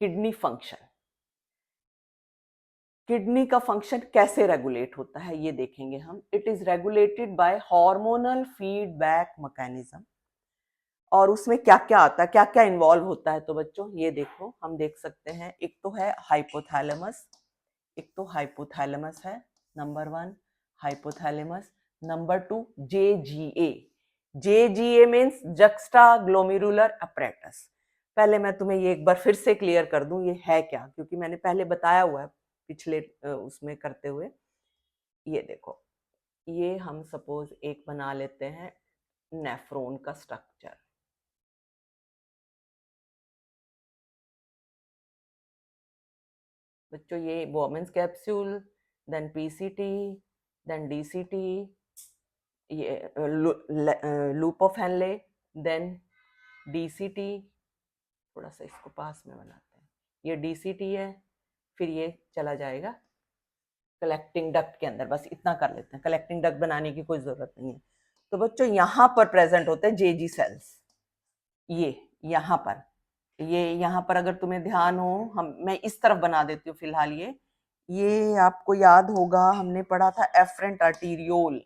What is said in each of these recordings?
Kidney function. Kidney का function कैसे regulate होता है ये देखेंगे हम। It is regulated by hormonal feedback mechanism. और उसमें क्या क्या आता है, क्या क्या इन्वॉल्व होता है, तो बच्चों ये देखो, हम देख सकते हैं। एक तो है हाइपोथैलेमस, एक तो हाइपोथैलेमस है number 1, hypothalamus. Number 2 JGA। JGA means juxta glomerular apparatus. पहले मैं तुम्हें ये एक बार फिर से क्लियर कर दूं ये है क्या, क्योंकि मैंने पहले बताया हुआ है पिछले उसमें करते हुए। ये देखो, ये हम सपोज एक बना लेते हैं नेफ्रॉन का स्ट्रक्चर। बच्चों ये Bowman's capsule, then PCT, then DCT, ये loop of Henle, then DCT। थोड़ा सा इसको पास में बनाते हैं। ये DCT है, फिर ये चला जाएगा कलेक्टिंग डक्ट के अंदर। बस इतना कर लेते हैं, कलेक्टिंग डक्ट बनाने की कोई जरूरत नहीं है। तो बच्चों यहाँ पर प्रेजेंट होते हैं JG सेल्स। ये यहाँ पर अगर तुम्हें ध्यान हो, मैं इस तरफ बना देती हूँ फिलहाल। ये आपको याद होगा, हमने पढ़ा था एफरेंट आर्टीरियोल।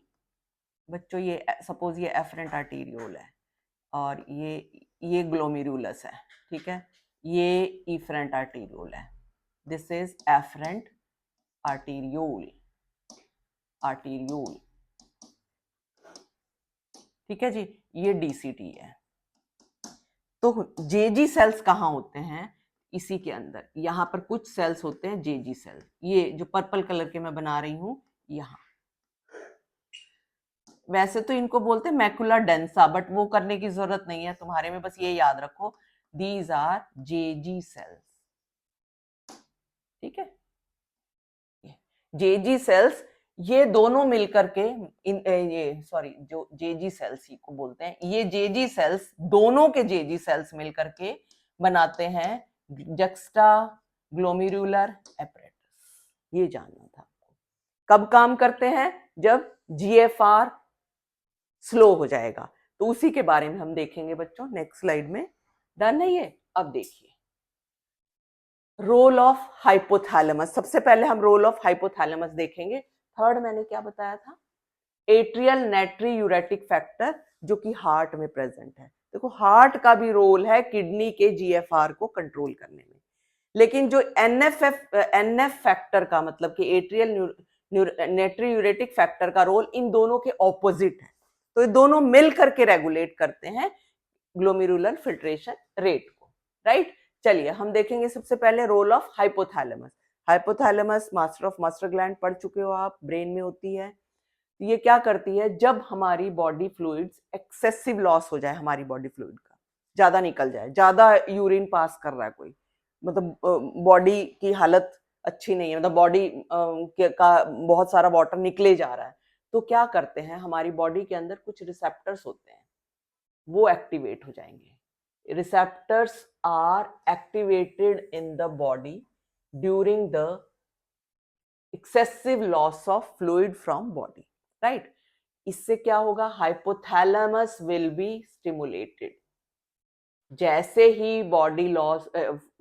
बच्चों ये सपोज ये एफरेंट आर्टीरियोल है, और ये ग्लोमेरुलस है, ठीक है। ये इफरेंट आर्टीरियोल है। दिस इज एफरेंट आर्टीरियोल, ठीक है जी। ये DCT है। तो JG सेल्स कहाँ होते हैं? इसी के अंदर, यहाँ पर कुछ सेल्स होते हैं JG सेल्स। ये जो पर्पल कलर के मैं बना रही हूँ यहाँ। वैसे तो इनको बोलते हैं मैकुला डेंसा, बट वो करने की जरूरत नहीं है तुम्हारे में। बस ये याद रखो, दीज आर JG सेल्स, ठीक है। JG सेल्स ये दोनों मिलकर के जो JG सेल्स ही को बोलते हैं, ये JG सेल्स दोनों के JG सेल्स मिलकर के बनाते हैं जक्स्टा ग्लोमेरुलर एपरेटस। ये जानना था आपको। कब काम करते हैं? जब GFR स्लो हो जाएगा। तो उसी के बारे में हम देखेंगे बच्चों नेक्स्ट स्लाइड में। डन है ये? अब देखिए रोल ऑफ हाइपोथैलेमस। सबसे पहले हम रोल ऑफ हाइपोथैलेमस देखेंगे। थर्ड मैंने क्या बताया था? एट्रियल नेट्री यूरेटिक फैक्टर, जो कि हार्ट में प्रेजेंट है। देखो हार्ट का भी रोल है किडनी के GFR को कंट्रोल करने में। लेकिन जो NF फैक्टर का मतलब कि एट्रियल नेट्री यूरेटिक फैक्टर का रोल इन दोनों के ऑपोजिट है। तो ये दोनों मिल करके रेगुलेट करते हैं ग्लोमेरुलर फिल्ट्रेशन रेट को, राइट। चलिए हम देखेंगे सबसे पहले role of hypothalamus. Hypothalamus master of master gland पढ़ चुके हो आप, ब्रेन में होती है। ये क्या करती है? जब हमारी बॉडी फ्लूइड्स एक्सेसिव लॉस हो जाए, हमारी बॉडी फ्लूइड का ज्यादा निकल जाए, ज्यादा यूरिन पास कर रहा है कोई, मतलब बॉडी की हालत अच्छी नहीं है, मतलब बॉडी का बहुत सारा वाटर निकले जा रहा है, तो क्या करते हैं, हमारी बॉडी के अंदर कुछ रिसेप्टर्स होते हैं, वो एक्टिवेट हो जाएंगे। Receptors are activated in the body during the excessive loss of fluid from body, right. इससे क्या होगा? Hypothalamus will be stimulated. जैसे ही बॉडी लॉस,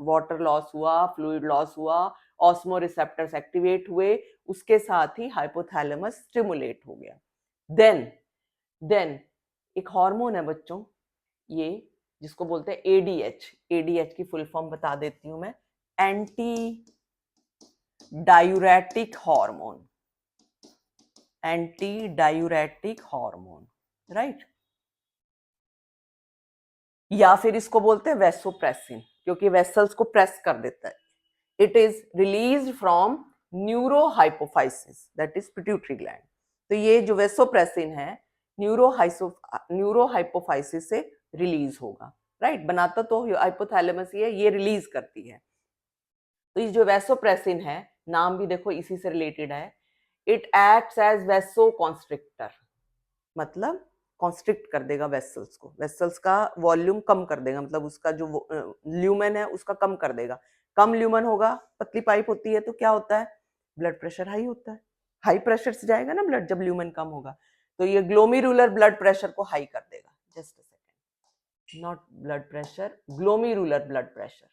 वाटर लॉस हुआ, फ्लूइड लॉस हुआ, ऑस्मो रिसेप्टर्स एक्टिवेट हुए, उसके साथ ही हाइपोथैलेमस स्टिमुलेट हो गया। देन एक हार्मोन है बच्चों, ये जिसको बोलते हैं ADH की फुल फॉर्म बता देती हूं मैं, एंटी डायूरेटिक हार्मोन, राइट। या फिर इसको बोलते हैं वेसोप्रेसिन, क्योंकि वेसल्स को प्रेस कर देता है। It is release from neurohypophysis, that is pituitary gland. तो ये जो वेसोप्रेसिन है न्यूरोहाइपोफाइसिस से रिलीज होगा, राइट। बनाता तो हाइपोथैलेमस ही है, ये रिलीज करती है। तो ये जो वेसोप्रेसिन है, नाम भी देखो इसी से रिलेटेड है। It acts as vasoconstrictor, मतलब कॉन्स्ट्रिक्ट कर देगा वेसल्स को, वेसल्स का वॉल्यूम कम कर देगा, मतलब उसका जो ल्यूमेन है उसका कम कर देगा। कम ल्यूमेन होगा, पतली पाइप होती है, तो क्या होता है? ब्लड प्रेशर हाई होता है। हाई प्रेशर से जाएगा ना ब्लड, जब ल्यूमेन कम होगा। तो ये ग्लोमेरुलर ब्लड प्रेशर को हाई कर देगा। Just a second, not blood pressure, glomerular blood pressure,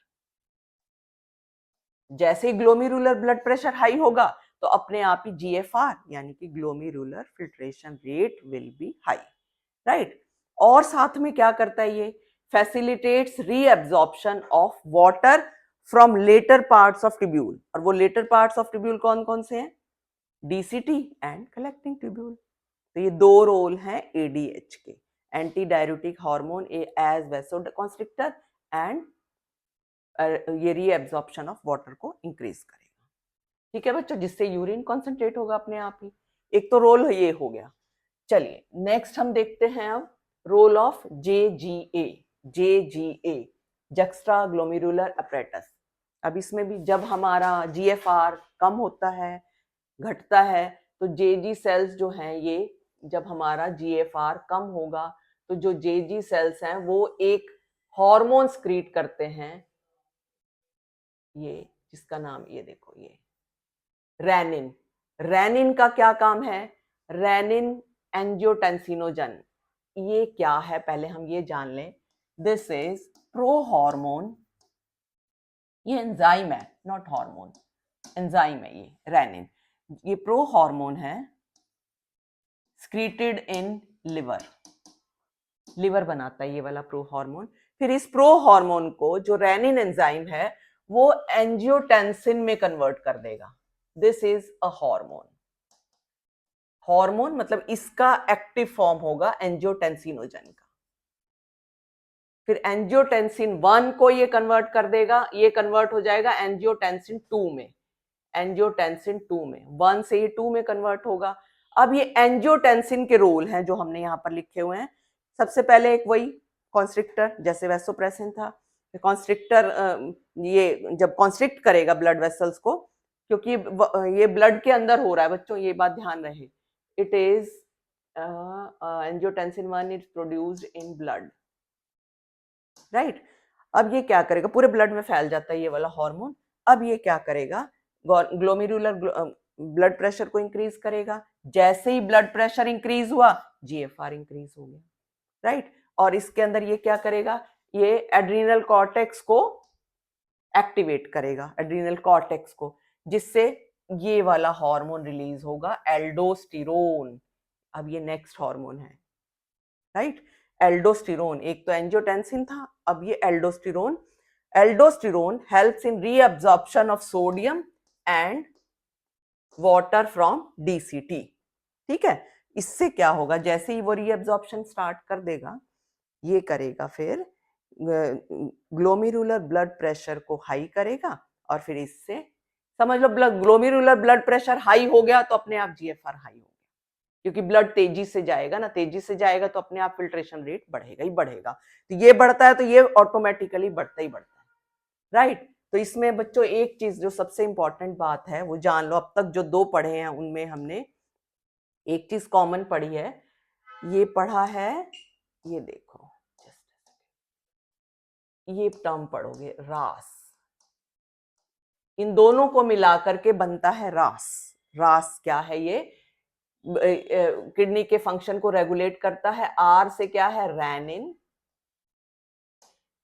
जैसे ही ग्लोमेरुलर ब्लड प्रेशर हाई होगा तो अपने आप ही जीएफआर यानी कि glomerular filtration rate will be high, right. और साथ में क्या करता है ये, facilitates reabsorption of water from later parts of tubule. और वो लेटर पार्ट्स ऑफ ट्यूब्यूल कौन कौन से हैं, डीसीटी एंड कलेक्टिंग ट्यूब्यूल। तो ये दो रोल हैं एडीएच के, anti diuretic hormone as vasoconstrictor and ये रीअब्जॉर्प्शन ऑफ वाटर को इंक्रीज करेगा। ठीक है बच्चों, जिससे यूरिन कॉन्सेंट्रेट होगा अपने आप ही। एक तो रोल ये हो गया। चलिए नेक्स्ट हम देखते हैं अब role of JGA. JGA juxtaglomerular apparatus. अब इसमें भी जब हमारा जीएफआर कम होता है, घटता है, तो जेजी सेल्स जो हैं ये, जब हमारा जीएफआर कम होगा तो जो जेजी सेल्स हैं वो एक हार्मोन स्क्रीट करते हैं, ये जिसका नाम ये देखो, ये रेनिन। रेनिन का क्या काम है, रेनिन एंजियोटेंसिनोजन। ये क्या है पहले हम ये जान लें। दिस इज प्रो हार्मोन, ये एंजाइम है नॉट हार्मोन, एंजाइम है ये रेनिन। ये प्रो हार्मोन है, स्क्रीटेड इन लिवर, लिवर बनाता है ये वाला प्रो हार्मोन। फिर इस प्रो हार्मोन को जो रेनिन एंजाइम है वो एंजियोटेंसिन में कन्वर्ट कर देगा। This is a hormone. Hormone मतलब इसका एक्टिव फॉर्म होगा एंजियोटेंसिनोजन का। फिर एंजियोटेंसिन 1 को ये कन्वर्ट कर देगा, ये कन्वर्ट हो जाएगा एंजियोटेंसिन 2 में, एंजियोटेंसिन 2 में, 1 से ये 2 में कन्वर्ट होगा। अब ये एंजियोटेंसिन के रोल हैं जो हमने यहाँ पर लिखे हुए हैं। सबसे पहले एक वही कॉन्स्ट्रिक्टर, जैसे वैसोप्रेसिन था। कॉन्स्ट्रिक्टर ये जब कॉन्स्ट्रिक्ट करेगा ब्लड वेसल्स को, क्योंकि ये ब्लड के अंदर हो रहा है बच्चों, ये बात ध्यान रहे। It is angiotensin 1 is produced in blood, right. अब ये क्या करेगा, पूरे ब्लड में फैल जाता है ये वाला हार्मोन। अब ये क्या करेगा, ग्लोमेरुलर ब्लड प्रेशर को इंक्रीज करेगा। जैसे ही ब्लड प्रेशर इंक्रीज हुआ जीएफआर इंक्रीज हो गया, राइट। और इसके अंदर ये क्या करेगा, ये एड्रीनल कॉर्टेक्स को एक्टिवेट करेगा, एड्रीनल कॉर्टेक्स को, जिससे ये वाला हार्मोन रिलीज होगा, एल्डोस्टेरोन। अब ये नेक्स्ट हार्मोन है, राइट। एल्डोस्टेरोन, एक तो एंजियोटेंसिन था, अब ये aldosterone. Aldosterone helps in reabsorption of sodium and water from DCT. ठीक है, इससे क्या होगा, जैसे ही वो रीअब्जॉर्प्शन स्टार्ट कर देगा, ये करेगा फिर ग्लोमेरुलर ब्लड प्रेशर को हाई करेगा। और फिर इससे समझ लो ग्लोमेरुलर ब्लड प्रेशर हाई हो गया तो अपने आप जीएफआर हाई हो गया, क्योंकि ब्लड तेजी से जाएगा ना, तेजी से जाएगा तो अपने आप फिल्ट्रेशन रेट बढ़ेगा ही बढ़ेगा। तो ये बढ़ता है तो ये ऑटोमेटिकली बढ़ता ही बढ़ता है, राइट। तो इसमें बच्चों एक चीज जो सबसे इंपॉर्टेंट बात है वो जान लो, अब तक जो दो पढ़े हैं उनमें हमने एक चीज कॉमन पढ़ी है, ये पढ़ा है, ये देखो ये टर्म पढ़ोगे रास, इन दोनों को मिलाकर के बनता है रास। रास क्या है, ये किडनी के फंक्शन को रेगुलेट करता है। आर से क्या है, रेनिन।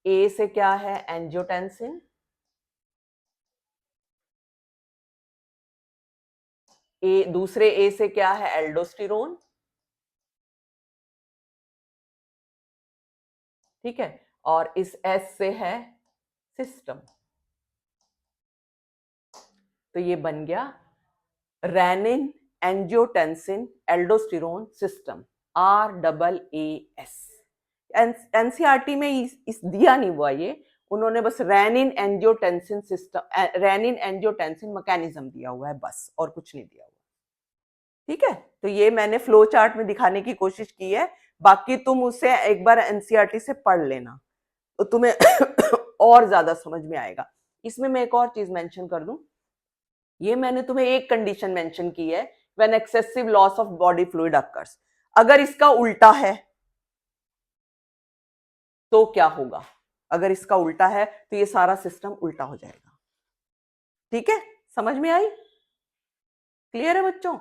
ए से क्या है, एंजियोटेंसिन। ए दूसरे ए से क्या है, एल्डोस्टेरोन। ठीक है, और इस एस से है सिस्टम। तो ये बन गया renin angiotensin aldosterone system, RAAS। NCERT में इस दिया नहीं हुआ ये, उन्होंने बस renin angiotensin system, renin angiotensin mechanism दिया हुआ है बस, और कुछ नहीं दिया हुआ। ठीक है, तो ये मैंने फ्लो चार्ट में दिखाने की कोशिश की है, बाकी तुम उसे एक बार एनसीईआरटी से पढ़ लेना तो तुम्हें और ज्यादा समझ में आएगा। इसमें मैं एक और चीज मेंशन कर दूं, ये मैंने तुम्हें एक कंडीशन मेंशन की है, when excessive loss of body fluid occurs. अगर इसका उल्टा है तो क्या होगा, अगर इसका उल्टा है तो ये सारा सिस्टम उल्टा हो जाएगा। ठीक है, समझ में आई, क्लियर है बच्चों।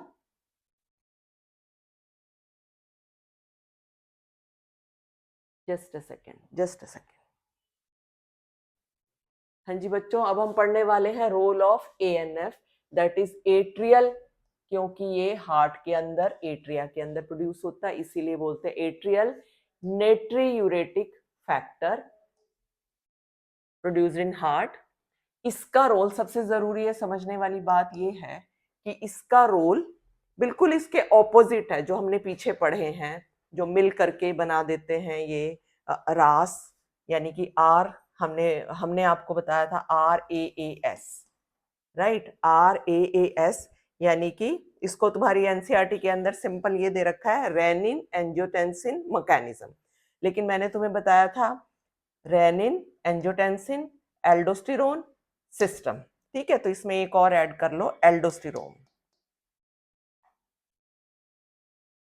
Just a second, just a second. हाँ जी बच्चों, अब हम पढ़ने वाले हैं role of ANF, that is atrial, क्योंकि ये हार्ट के अंदर, एट्रिया के अंदर प्रोड्यूस होता है, इसीलिए बोलते हैं atrial natriuretic factor produced in heart. इसका रोल सबसे जरूरी है, समझने वाली बात ये है कि इसका रोल बिल्कुल इसके ऑपोजिट है जो हमने पीछे पढ़े हैं, जो मिल करके बना देते हैं ये रास, यानी कि आर, हमने हमने आपको बताया था RAAS, राइट, RAAS, यानी कि इसको तुम्हारी एनसीईआरटी के अंदर सिंपल ये दे रखा है रेनिन एंजियोटेंसिन मैकेनिज्म, लेकिन मैंने तुम्हें बताया था रेनिन एंजियोटेंसिन एल्डोस्टेरोन सिस्टम। ठीक है, तो इसमें एक और ऐड कर लो, एल्डोस्टेरोन।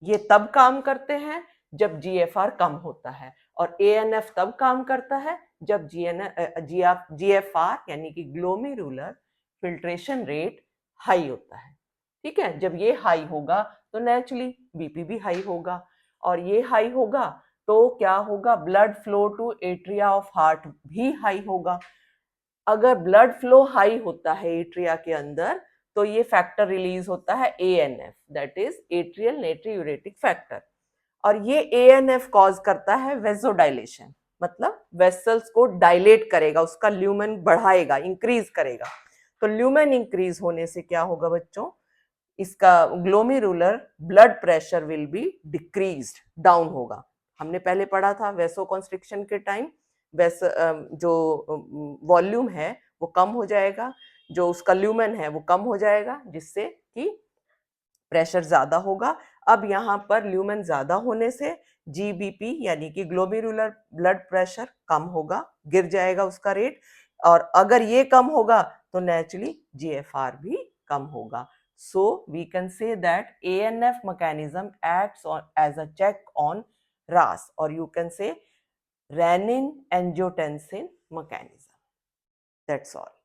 ये तब काम करते हैं जब जीएफआर कम होता है, और एएनएफ तब काम करता है जब जीएफआर यानी कि ग्लोमेरुलर फिल्ट्रेशन रेट हाई होता है। ठीक है, जब ये हाई होगा तो नेचुरली बीपी भी हाई होगा, और ये हाई होगा तो क्या होगा, blood flow to atria of heart भी हाई होगा। अगर ब्लड फ्लो हाई होता है एट्रिया के अंदर तो ये फैक्टर रिलीज होता है ANF, that is atrial natriuretic factor, और ये एएनएफ कॉज करता है वेसोडाइलेशन, मतलब वेसल्स को डायलेट करेगा, उसका ल्यूमेन बढ़ाएगा, इंक्रीज करेगा। तो ल्यूमेन इंक्रीज होने से क्या होगा बच्चों, इसका glomerular blood pressure will be decreased, down होगा। हमने पहले पढ़ा था वेसोकॉन्स्ट्रिक्शन के टाइम जो वॉल्यूम है वो कम हो जाएगा, जो उसका ल्यूमेन है वो कम हो जाएगा, जिससे कि प्रेशर ज्यादा होगा। अब यहाँ पर ल्यूमेन ज्यादा होने से जीबीपी यानी कि ग्लोमेरुलर ब्लड प्रेशर कम होगा, गिर जाएगा उसका रेट, और अगर ये कम होगा तो नेचुरली जीएफआर भी कम होगा। So we can say that ANF mechanism acts as a check on RAS, or you can say renin angiotensin mechanism. That's all.